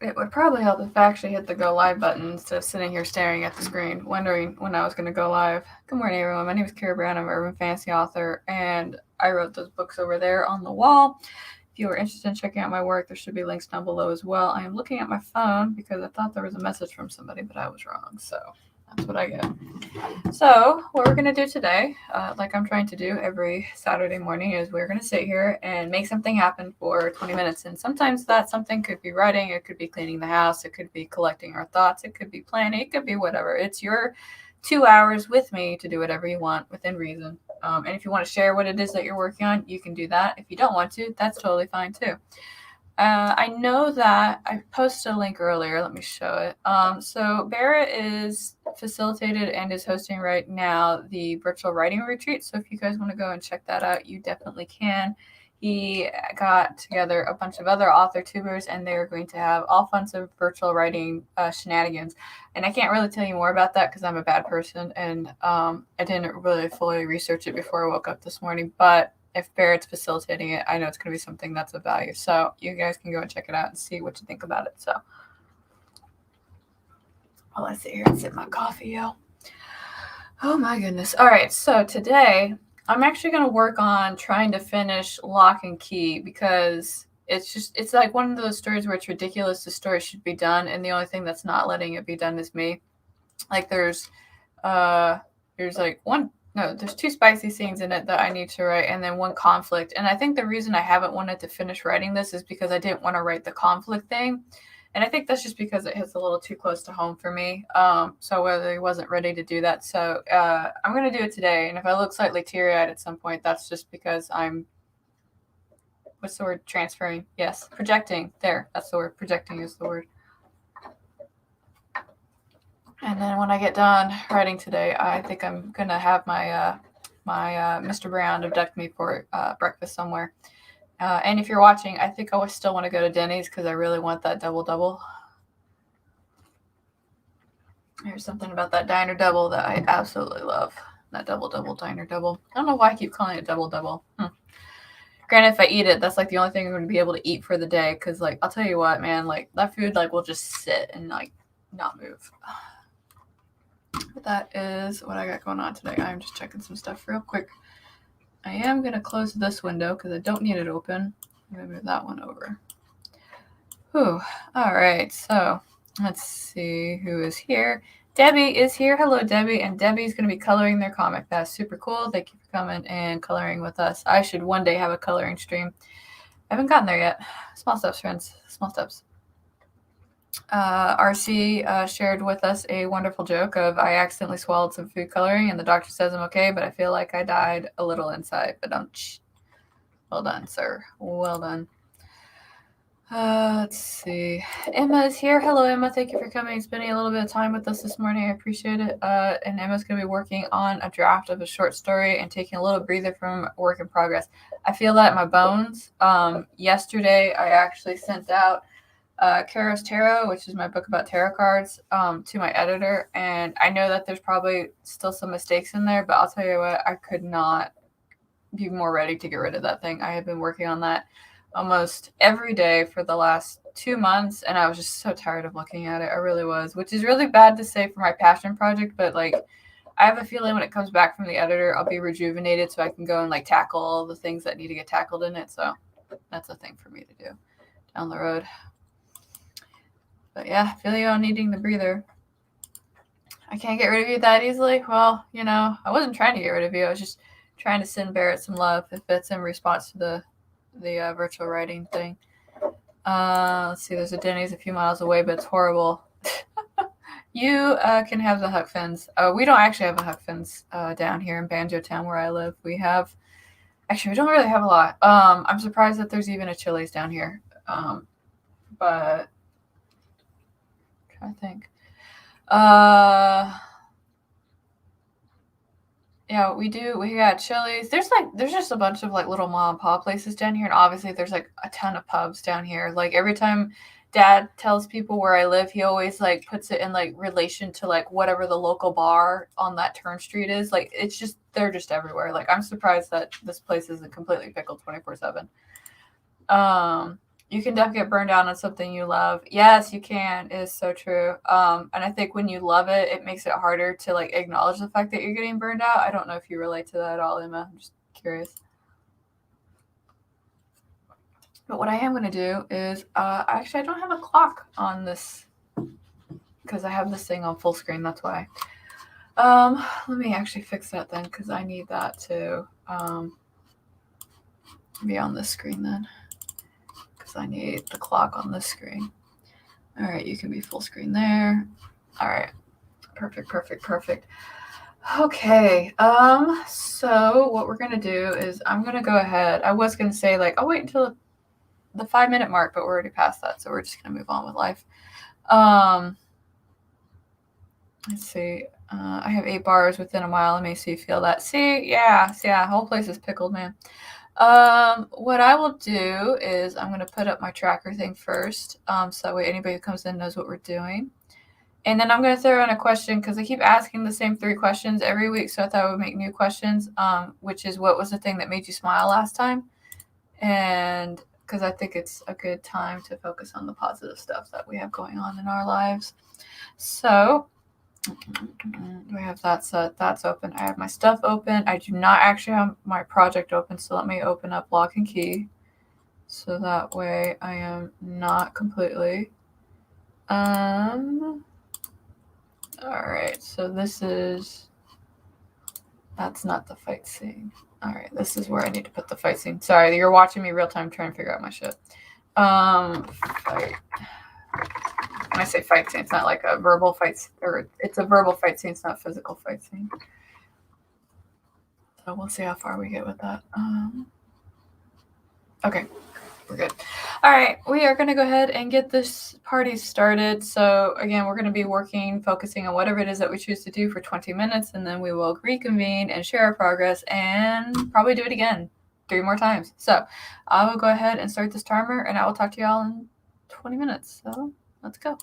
It would probably help if I actually hit the go live button instead of sitting here staring at the screen, wondering when I was going to go live. Good morning, everyone. My name is Kara Brown. I'm an urban fantasy author, and I wrote those books over there on the wall. If you are interested in checking out my work, there should be links down below as well. I am looking at my phone because I thought there was a message from somebody, but I was wrong. So that's what I get. So, what we're going to do today, like I'm trying to do every Saturday morning, is we're going to sit here and make something happen for 20 minutes. And sometimes that something could be writing, it could be cleaning the house, it could be collecting our thoughts, it could be planning, it could be whatever. It's your 2 hours with me to do whatever you want within reason. And if you want to share what it is that you're working on, you can do that. If you don't want to, that's totally fine too. I know that I posted a link earlier. Let me show it. So Barrett is facilitated and is hosting right now the virtual writing retreat. So if you guys want to go and check that out, you definitely can. He got together a bunch of other author tubers, and they're going to have all kinds of virtual writing shenanigans. And I can't really tell you more about that because I'm a bad person, and I didn't really fully research it before I woke up this morning. But if Barrett's facilitating it, I know it's going to be something that's of value. So you guys can go and check it out and see what you think about it. So, well, let's sit here and sip my coffee, yo. Oh my goodness. All right. So today I'm actually going to work on trying to finish Lock and Key because it's like one of those stories where it's ridiculous the story should be done, and the only thing that's not letting it be done is me. Like there's like there's two spicy scenes in it that I need to write, and then one conflict. And I think the reason I haven't wanted to finish writing this is because I didn't want to write the conflict thing. And I think that's just because it hits a little too close to home for me. So whether he wasn't ready to do that. So I'm going to do it today. And if I look slightly teary-eyed at some point, that's just because I'm, what's the word? Transferring. Yes. Projecting. There. That's the word. Projecting is the word. And then when I get done writing today, I think I'm going to have my Mr. Brown abduct me for breakfast somewhere. And if you're watching, I think I still want to go to Denny's because I really want that double-double. There's something about that diner double that I absolutely love. That double-double diner double. I don't know why I keep calling it double-double. Granted, if I eat it, that's like the only thing I'm going to be able to eat for the day. Because, like, I'll tell you what, man, like, that food, like, will just sit and, like, not move. But that is what I got going on today. I'm just checking some stuff real quick. I am going to close this window because I don't need it open. I'm going to move that one over. Whew. All right. So let's see who is here. Debbie is here. Hello, Debbie. And Debbie's going to be coloring their comic. That's super cool. Thank you for coming and coloring with us. I should one day have a coloring stream. I haven't gotten there yet. Small steps, friends. Small steps. RC shared with us a wonderful joke of I accidentally swallowed some food coloring and the doctor says I'm okay, but I feel like I died a little inside. But well done, sir. Well done. Let's see. Emma is here. Hello, Emma. Thank you for coming, spending a little bit of time with us this morning. I appreciate it. And Emma's going to be working on a draft of a short story and taking a little breather from work in progress. I feel that in my bones. Yesterday, I actually sent out Karos Tarot, which is my book about tarot cards, to my editor. And I know that there's probably still some mistakes in there, but I'll tell you what, I could not be more ready to get rid of that thing. I have been working on that almost every day for the last 2 months, and I was just so tired of looking at it. I really was, which is really bad to say for my passion project, but like I have a feeling when it comes back from the editor, I'll be rejuvenated so I can go and like tackle all the things that need to get tackled in it. So that's a thing for me to do down the road. But yeah, I feel you on needing the breather. I can't get rid of you that easily. Well, I wasn't trying to get rid of you. I was just trying to send Barrett some love if it's in response to the virtual writing thing. Let's see, there's a Denny's a few miles away, but it's horrible. You can have the Huck Fins. We don't actually have a Huck Fins down here in Banjo Town where I live. We don't really have a lot. I'm surprised that there's even a Chili's down here. But I'm trying to think. Yeah, we do. We got Chili's. There's just a bunch of like little mom and pop places down here, and obviously there's like a ton of pubs down here. Like every time Dad tells people where I live, he always like puts it in like relation to like whatever the local bar on that turn street is. Like they're just everywhere. Like I'm surprised that this place isn't completely pickled 24/7. You can definitely get burned out on something you love. Yes, you can. It is so true. And I think when you love it, it makes it harder to like acknowledge the fact that you're getting burned out. I don't know if you relate to that at all, Emma. I'm just curious. But what I am going to do is, actually, I don't have a clock on this because I have this thing on full screen. That's why. Let me actually fix that then because I need that to be on this screen then. Because I need the clock on this screen. All right, you can be full screen there. All right, perfect. Okay, so what we're gonna do is I'm gonna go ahead. I was gonna say like I'll wait until the 5-minute mark, but we're already past that, so we're just gonna move on with life. Let's see. I have 8 bars within a mile of me, so you feel that. See, yeah, whole place is pickled, man. What I will do is I'm going to put up my tracker thing first, so that way anybody who comes in knows what we're doing. And then I'm going to throw in a question because I keep asking the same 3 questions every week, so I thought I would make new questions, which is what was the thing that made you smile last time? And because I think it's a good time to focus on the positive stuff that we have going on in our lives. So we have that set. That's open. I have my stuff open. I do not actually have my project open, so let me open up Lock and Key. So that way I am not completely. All right, so this is, that's not the fight scene. All right, this is where I need to put the fight scene. Sorry, you're watching me real time trying to figure out my shit. Fight. When I say fight scene, it's not like a verbal fight, or it's a verbal fight scene. It's not a physical fight scene. So we'll see how far we get with that. Okay, we're good. All right, we are going to go ahead and get this party started. So again, we're going to be focusing on whatever it is that we choose to do for 20 minutes, and then we will reconvene and share our progress and probably do it again 3 more times. So I will go ahead and start this timer, and I will talk to y'all in 20 minutes. So let's go.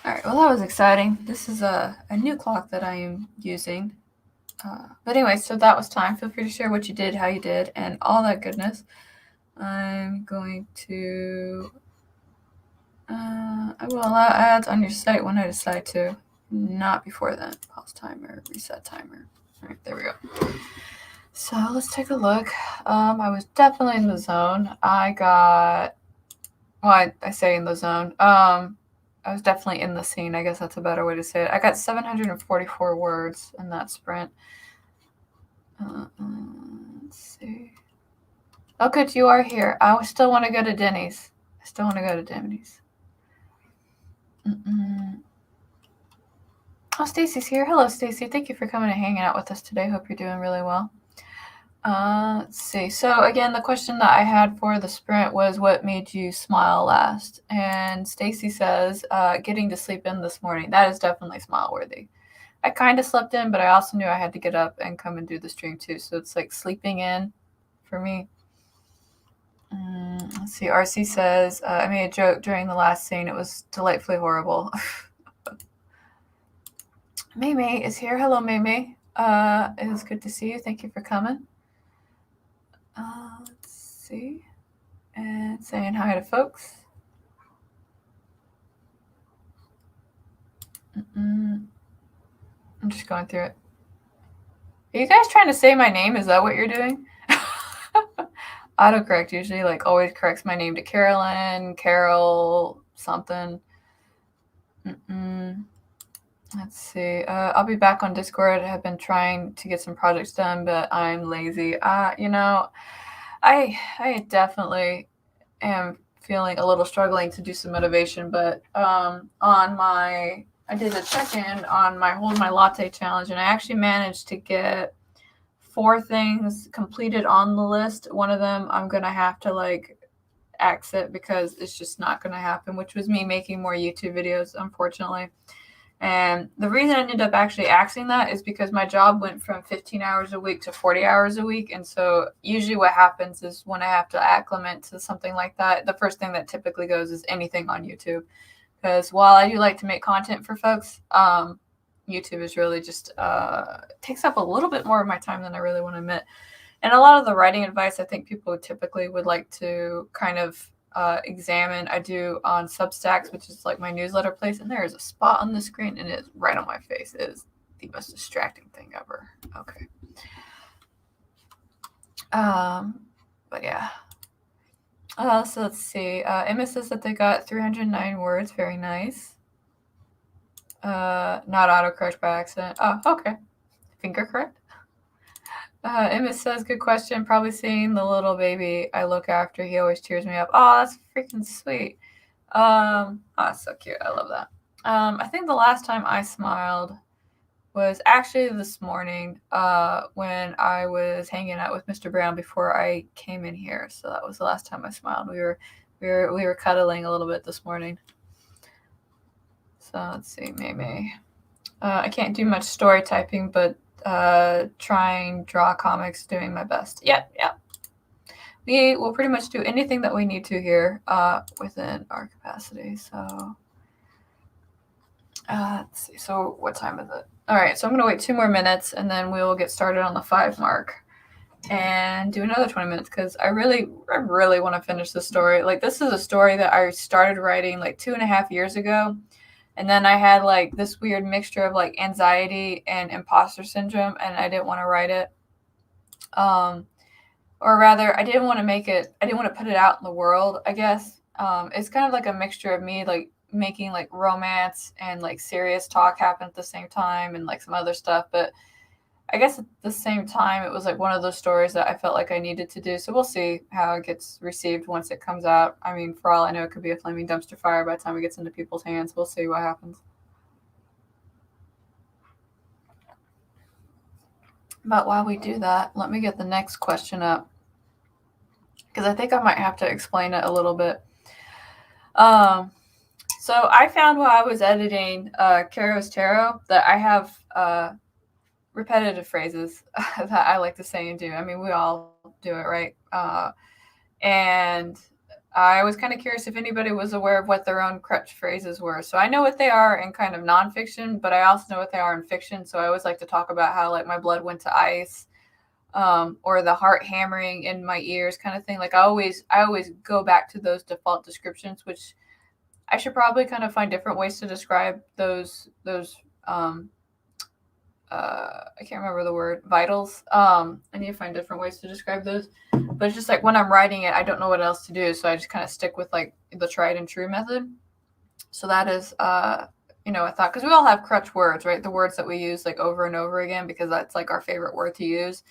All right, well, that was exciting. This is a new clock that I am using. But anyway, so that was time. Feel free to share what you did, how you did, and all that goodness. I'm going to... I will allow ads on your site when I decide to. Not before then. Pause timer, reset timer. All right, there we go. So let's take a look. I was definitely in the zone. I got... Well, I say in the zone. I was definitely in the scene. I guess that's a better way to say it. I got 744 words in that sprint. Let's see. Oh, good, you are here. I still want to go to Denny's. Oh, Stacy's here. Hello, Stacy. Thank you for coming and hanging out with us today. Hope you're doing really well. Let's see. So again, the question that I had for the sprint was, what made you smile last? And Stacy says, getting to sleep in this morning. That is definitely smile worthy. I kind of slept in, but I also knew I had to get up and come and do the stream too. So it's like sleeping in for me. Let's see. RC says, I made a joke during the last scene. It was delightfully horrible. May is here. Hello, May. It was good to see you. Thank you for coming. Let's see. And saying hi to folks. I'm just going through it. Are you guys trying to say my name? Is that what you're doing? Autocorrect usually like always corrects my name to Carolyn, Carol, something. Let's see. I'll be back on Discord. I have been trying to get some projects done, but I'm lazy. I definitely am feeling a little struggling to do some motivation, but I did a check-in on my Hold My Latte challenge, and I actually managed to get 4 things completed on the list. One of them I'm gonna have to like exit because it's just not gonna happen, which was me making more YouTube videos, unfortunately. And the reason I ended up actually axing that is because my job went from 15 hours a week to 40 hours a week. And so usually what happens is when I have to acclimate to something like that, the first thing that typically goes is anything on YouTube. Because while I do like to make content for folks, YouTube is really just takes up a little bit more of my time than I really want to admit. And a lot of the writing advice I think people typically would like to kind of examine, I do on Substacks, which is like my newsletter place, and there is a spot on the screen and it is right on my face. It is the most distracting thing ever. Okay. But yeah. So let's see. Emma says that they got 309 words. Very nice. Not autocorrect by accident. Oh, okay. Finger correct. Emma says, good question. Probably seeing the little baby I look after. He always cheers me up. Oh, that's freaking sweet. Oh, that's so cute. I love that. I think the last time I smiled was actually this morning when I was hanging out with Mr. Brown before I came in here. So that was the last time I smiled. We were cuddling a little bit this morning. So let's see, May. I can't do much story typing, but trying draw comics, doing my best. Yep. We will pretty much do anything that we need to here within our capacity. So let's see. So what time is it? All right. So I'm going to wait 2 more minutes, and then we will get started on the 5 mark and do another 20 minutes because I really want to finish the story. Like, this is a story that I started writing like 2.5 years ago. And then I had like this weird mixture of like anxiety and imposter syndrome, and I didn't want to write it. Or rather, I didn't want to put it out in the world, I guess. It's kind of like a mixture of me like making like romance and like serious talk happen at the same time and like some other stuff. But I guess at the same time, it was like one of those stories that I felt like I needed to do. So we'll see how it gets received once it comes out. I mean, for all I know, it could be a flaming dumpster fire by the time it gets into people's hands. We'll see what happens. But while we do that, let me get the next question up because I think I might have to explain it a little bit. So I found while I was editing Caro's Tarot that I have repetitive phrases that I like to say and do. I mean, we all do it, right? And I was kind of curious if anybody was aware of what their own crutch phrases were. So I know what they are in kind of nonfiction, but I also know what they are in fiction. So I always like to talk about how like my blood went to ice, or the heart hammering in my ears kind of thing. Like I always go back to those default descriptions, which I should probably kind of find different ways to describe those um, I can't remember the word, vitals. I need to find different ways to describe those. But it's just like when I'm writing it, I don't know what else to do, so I just kind of stick with like the tried and true method. So that is, I thought because we all have crutch words, right? The words that we use like over and over again because that's like our favorite word to use,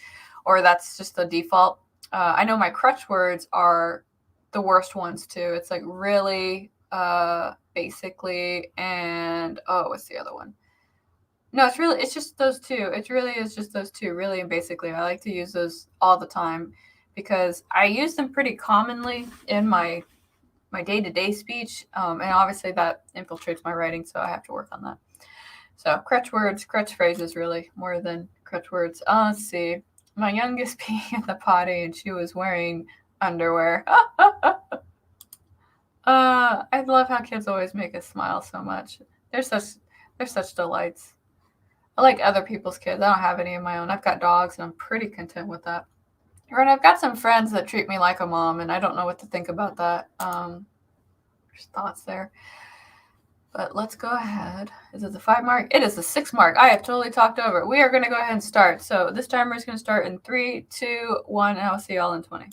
or that's just the default. I know my crutch words are the worst ones too. It's like really, basically, and oh, what's the other one? No, it's just those two. It really is just those two, really and basically. I like to use those all the time because I use them pretty commonly in my day-to-day speech, and obviously that infiltrates my writing, so I have to work on that. So crutch words, crutch phrases, really more than crutch words. Let's see. My youngest peeing in the potty, and she was wearing underwear. I love how kids always make us smile so much. They're such they're such delights. I like other people's kids. I don't have any of my own. I've got dogs, and I'm pretty content with that. And I've got some friends that treat me like a mom, and I don't know what to think about that. There's thoughts there. But let's go ahead. Is it the 5 mark? It is the 6 mark. I have totally talked over. We are going to go ahead and start. So this timer is going to start in 3, 2, 1, and I'll see y'all in 20.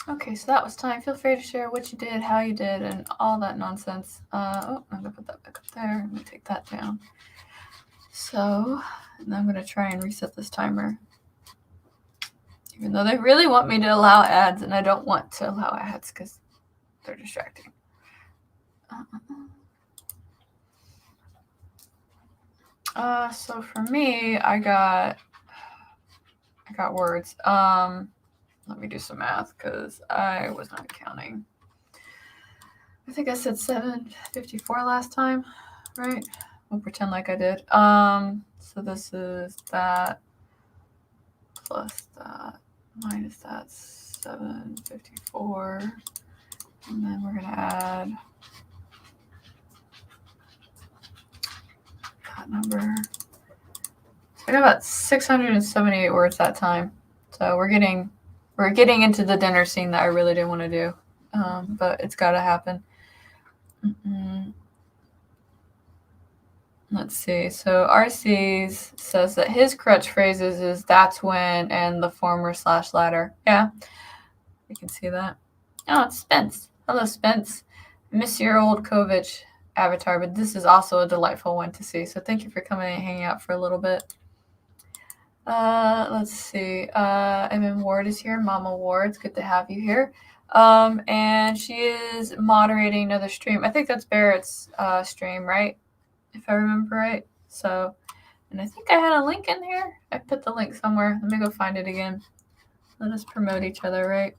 Okay, so that was time. Feel free to share what you did, how you did, and all that nonsense. I'm gonna put that back up there. I'm gonna take that down. So, and I'm gonna try and reset this timer. Even though they really want me to allow ads, and I don't want to allow ads because they're distracting. So for me, I got words. Let me do some math because I was not counting. I think I said 754 last time, right? We'll pretend like I did. So this is that plus that minus that 754, and then we're gonna add that number. So I got about 678 words that time. So we're getting into the dinner scene that I really didn't want to do, but it's got to happen. Let's see. So RC's says that his catchphrases is "that's when" and "the former/ladder." Yeah, you can see that. Oh, it's Spence. Hello, Spence. I miss your old Kovich avatar, but this is also a delightful one to see. So thank you for coming and hanging out for a little bit. Let's see. Evan Ward is here. Mama Ward, it's good to have you here. And she is moderating another stream. I think that's Barrett's stream, right? If I remember right. So, and I think I had a link in here. I put the link somewhere. Let me go find it again. Let us promote each other, right?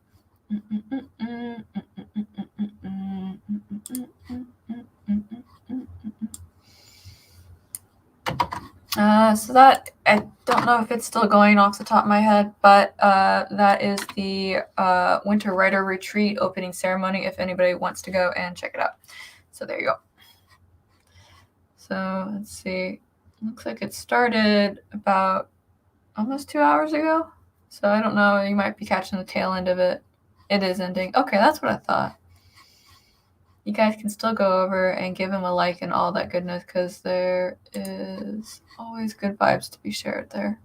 So that, I don't know if it's still going off the top of my head, but that is the Winter Writer Retreat opening ceremony if anybody wants to go and check it out. So there you go. So let's see. Looks like it started about almost 2 hours ago. So I don't know. You might be catching the tail end of it. It is ending. Okay, that's what I thought. You guys can still go over and give him a like and all that goodness because there is always good vibes to be shared there.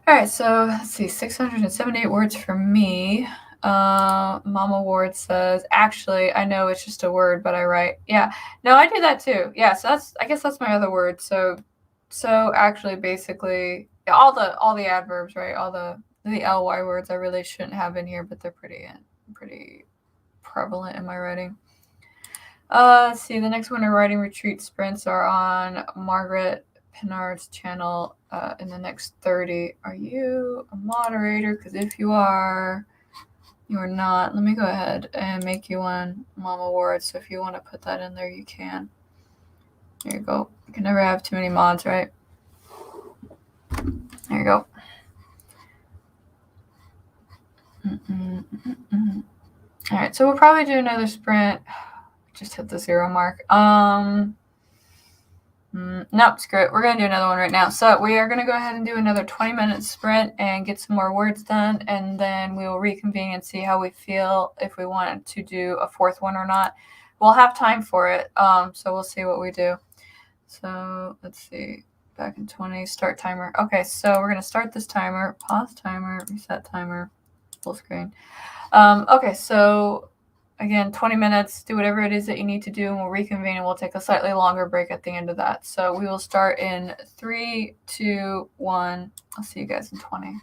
All right, so let's see, 678 words from me. Mama Ward says, actually, I know it's just a word, but I write. Yeah, no, I do that too. Yeah, so I guess that's my other word. So actually, basically, yeah, all the adverbs, right? All the ly words I really shouldn't have in here, but they're pretty prevalent in my writing. Let's see, the next Winter Writing Retreat sprints are on Margaret Pinard's channel in the next 30. Are you a moderator? Because if you are, you are not. Let me go ahead and make you one, Mama Ward. So if you want to put that in there, you can. There you go. You can never have too many mods, right? There you go. All right, so we'll probably do another sprint. Just hit the 0 mark. Nope, screw it. We're going to do another one right now. So we are going to go ahead and do another 20-minute sprint and get some more words done, and then we will reconvene and see how we feel, if we want to do a fourth one or not. We'll have time for it, so we'll see what we do. So let's see. Back in 20, start timer. Okay, so we're going to start this timer, pause timer, reset timer, full screen. Okay, so again, 20 minutes, do whatever it is that you need to do, and we'll reconvene and we'll take a slightly longer break at the end of that. So we will start in 3, 2, 1. I'll see you guys in 20.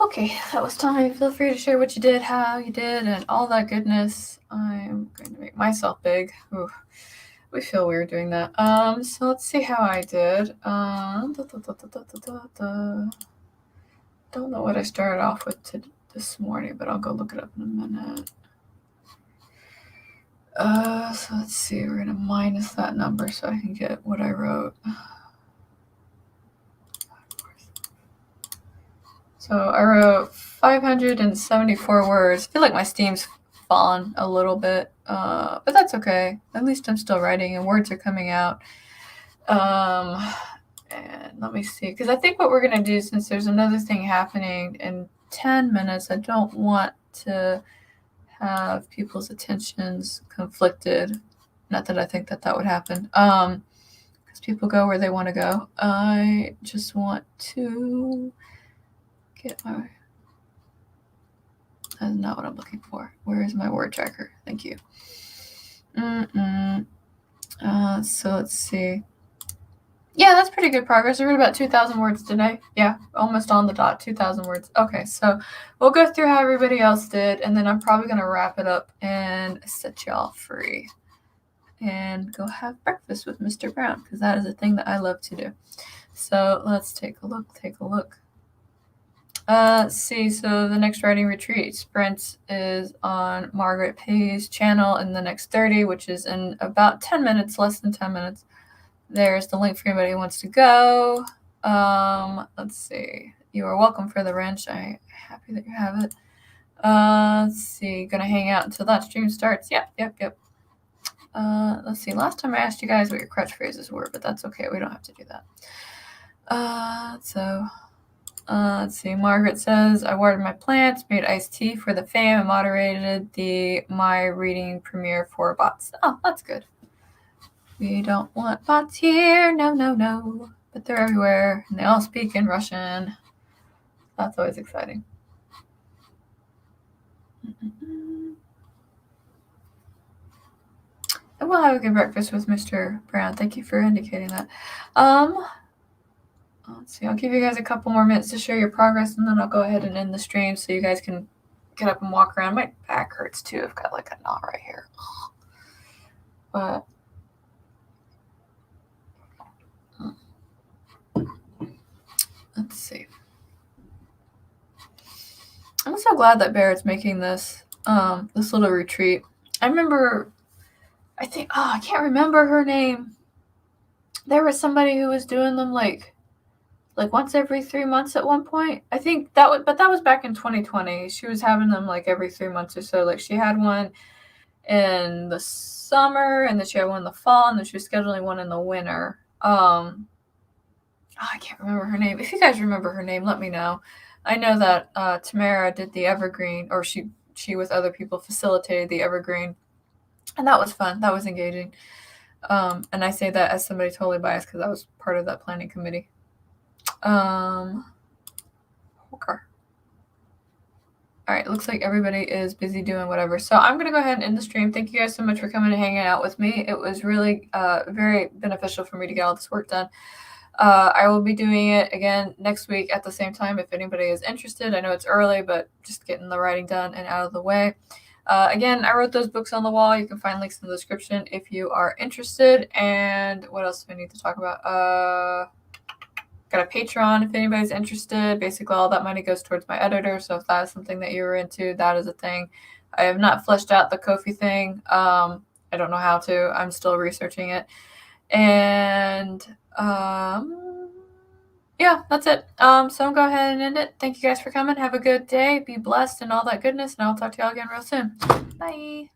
Okay, that was time. Feel free to share what you did, how you did, and all that goodness. I'm going to make myself big. Ooh, we feel weird doing that. So let's see how I did. Don't know what I started off with this morning, but I'll go look it up in a minute. So let's see. We're gonna minus that number so I can get what I wrote. So I wrote 574 words. I feel like my steam's fallen a little bit, but that's okay. At least I'm still writing and words are coming out. And let me see, because I think what we're going to do, since there's another thing happening in 10 minutes, I don't want to have people's attentions conflicted. Not that I think that would happen, because people go where they want to go. I just want to get my... That's not what I'm looking for. Where is my word tracker? Thank you. So let's see. Yeah, that's pretty good progress. I wrote about 2,000 words today. Yeah, almost on the dot, 2,000 words. Okay, so we'll go through how everybody else did, and then I'm probably going to wrap it up and set y'all free and go have breakfast with Mr. Brown, because that is a thing that I love to do. So let's take a look. Let's see, so the next writing retreat sprint is on Margaret Pay's channel in the next 30, which is in about 10 minutes, less than 10 minutes. There's the link for anybody who wants to go. Let's see. You are welcome for the wrench. I'm happy that you have it. Let's see. Gonna hang out until that stream starts. Yep. Let's see. Last time I asked you guys what your catchphrases were, but that's okay. We don't have to do that. Let's see. Margaret says, I watered my plants, made iced tea for the fam, and moderated the My Reading premiere for bots. Oh, that's good. We don't want bots here. No. But they're everywhere, and they all speak in Russian. That's always exciting. And we'll have a good breakfast with Mr. Brown. Thank you for indicating that. Let's see. I'll give you guys a couple more minutes to share your progress, and then I'll go ahead and end the stream so you guys can get up and walk around. My back hurts too. I've got like a knot right here. But let's see. I'm so glad that Barrett's making this little retreat. I can't remember her name. There was somebody who was doing them like once every 3 months at one point. I think that was back in 2020. She was having them like every 3 months or so. Like she had one in the summer, and then she had one in the fall, and then she was scheduling one in the winter. I can't remember her name. If you guys remember her name, let me know. I know that Tamara did the Evergreen, or she with other people facilitated the Evergreen, and that was fun. That was engaging. And I say that as somebody totally biased because I was part of that planning committee. Okay. All right, looks like everybody is busy doing whatever. So I'm going to go ahead and end the stream. Thank you guys so much for coming and hanging out with me. It was really very beneficial for me to get all this work done. I will be doing it again next week at the same time if anybody is interested. I know it's early, but just getting the writing done and out of the way. Again, I wrote those books on the wall. You can find links in the description if you are interested. And what else do I need to talk about? Got a Patreon if anybody's interested. Basically, all that money goes towards my editor. So if that is something that you were into, that is a thing. I have not fleshed out the Ko-fi thing. I don't know how to. I'm still researching it. And yeah, that's it. So go ahead and end it. Thank you guys for coming. Have a good day. Be blessed and all that goodness. And I'll talk to y'all again real soon. Bye.